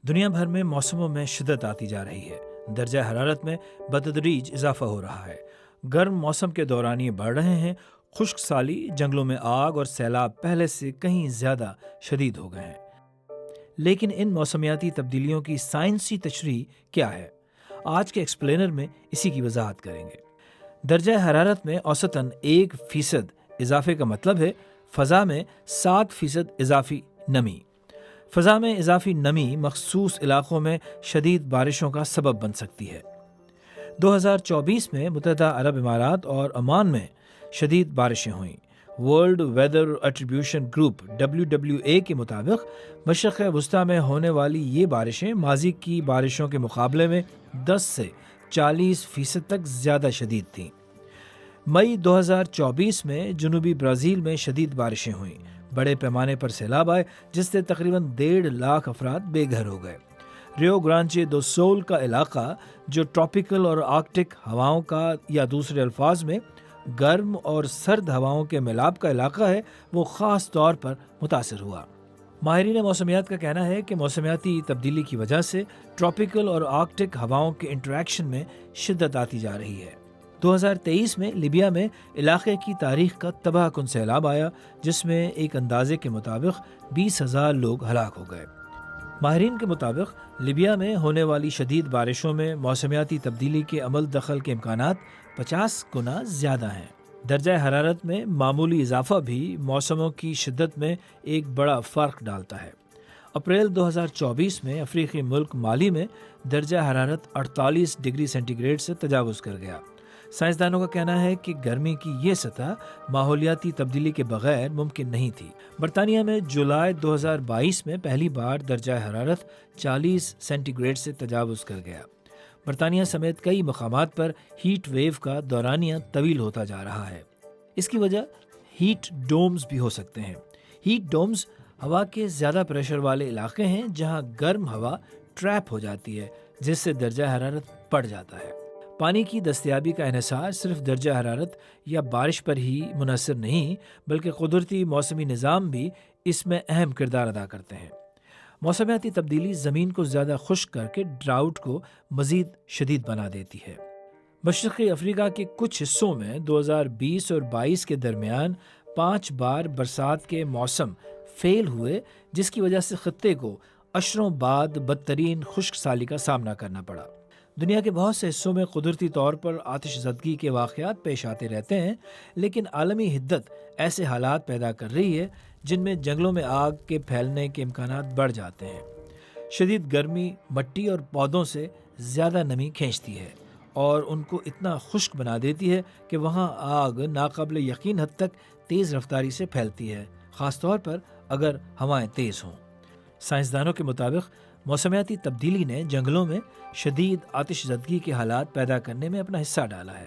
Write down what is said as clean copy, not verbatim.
دنیا بھر میں موسموں میں شدت آتی جا رہی ہے۔ درجہ حرارت میں بتدریج اضافہ ہو رہا ہے۔ گرم موسم کے دوران یہ بڑھ رہے ہیں۔ خشک سالی، جنگلوں میں آگ اور سیلاب پہلے سے کہیں زیادہ شدید ہو گئے ہیں۔ لیکن ان موسمیاتی تبدیلیوں کی سائنسی تشریح کیا ہے؟ آج کے ایکسپلینر میں اسی کی وضاحت کریں گے۔ درجہ حرارت میں اوسطاً 1% اضافے کا مطلب ہے فضا میں 7% اضافی نمی۔ فضا میں اضافی نمی مخصوص علاقوں میں شدید بارشوں کا سبب بن سکتی ہے۔ 2024 میں متحدہ عرب امارات اور عمان میں شدید بارشیں ہوئیں۔ World weather attribution group WWA کے مطابق مشرق وسطیٰ میں ہونے والی یہ بارشیں ماضی کی بارشوں کے مقابلے میں 10 سے 40% تک زیادہ شدید تھیں۔ مئی 2024 میں جنوبی برازیل میں شدید بارشیں ہوئیں۔ بڑے پیمانے پر سیلاب آئے جس سے تقریباً 1.5 لاکھ افراد بے گھر ہو گئے۔ ریو گرانچے دو سول کا علاقہ جو ٹراپیکل اور آرکٹک ہواؤں کا یا دوسرے الفاظ میں گرم اور سرد ہواؤں کے ملاپ کا علاقہ ہے، وہ خاص طور پر متاثر ہوا۔ ماہرین موسمیات کا کہنا ہے کہ موسمیاتی تبدیلی کی وجہ سے ٹراپیکل اور آرکٹک ہواؤں کے انٹریکشن میں شدت آتی جا رہی ہے۔ 2023 میں لیبیا میں علاقے کی تاریخ کا تباہ کن سیلاب آیا جس میں ایک اندازے کے مطابق 20,000 لوگ ہلاک ہو گئے۔ ماہرین کے مطابق لیبیا میں ہونے والی شدید بارشوں میں موسمیاتی تبدیلی کے عمل دخل کے امکانات 50 گنا زیادہ ہیں۔ درجہ حرارت میں معمولی اضافہ بھی موسموں کی شدت میں ایک بڑا فرق ڈالتا ہے۔ اپریل 2024 میں افریقی ملک مالی میں درجہ حرارت 48 ڈگری سینٹی گریڈ سے تجاوز کر گیا۔ سائنسدانوں کا کہنا ہے کہ گرمی کی یہ سطح ماحولیاتی تبدیلی کے بغیر ممکن نہیں تھی۔ برطانیہ میں جولائی 2022 میں پہلی بار درجہ حرارت 40 سینٹی گریڈ سے تجاوز کر گیا۔ برطانیہ سمیت کئی مقامات پر ہیٹ ویو کا دورانیہ طویل ہوتا جا رہا ہے۔ اس کی وجہ ہیٹ ڈومز بھی ہو سکتے ہیں۔ ہیٹ ڈومز ہوا کے زیادہ پریشر والے علاقے ہیں جہاں گرم ہوا ٹریپ ہو جاتی ہے جس سے درجہ حرارت بڑھ جاتا ہے۔ پانی کی دستیابی کا انحصار صرف درجہ حرارت یا بارش پر ہی منحصر نہیں بلکہ قدرتی موسمی نظام بھی اس میں اہم کردار ادا کرتے ہیں۔ موسمیاتی تبدیلی زمین کو زیادہ خشک کر کے ڈراؤٹ کو مزید شدید بنا دیتی ہے۔ مشرقی افریقہ کے کچھ حصوں میں 2020 اور 22 کے درمیان 5 بار برسات کے موسم فیل ہوئے جس کی وجہ سے خطے کو اشروں بعد بدترین خشک سالی کا سامنا کرنا پڑا۔ دنیا کے بہت سے حصوں میں قدرتی طور پر آتش زدگی کے واقعات پیش آتے رہتے ہیں، لیکن عالمی حدت ایسے حالات پیدا کر رہی ہے جن میں جنگلوں میں آگ کے پھیلنے کے امکانات بڑھ جاتے ہیں۔ شدید گرمی مٹی اور پودوں سے زیادہ نمی کھینچتی ہے اور ان کو اتنا خشک بنا دیتی ہے کہ وہاں آگ ناقابل یقین حد تک تیز رفتاری سے پھیلتی ہے، خاص طور پر اگر ہوائیں تیز ہوں۔ سائنسدانوں کے مطابق موسمیاتی تبدیلی نے جنگلوں میں شدید آتش زدگی کے حالات پیدا کرنے میں اپنا حصہ ڈالا ہے۔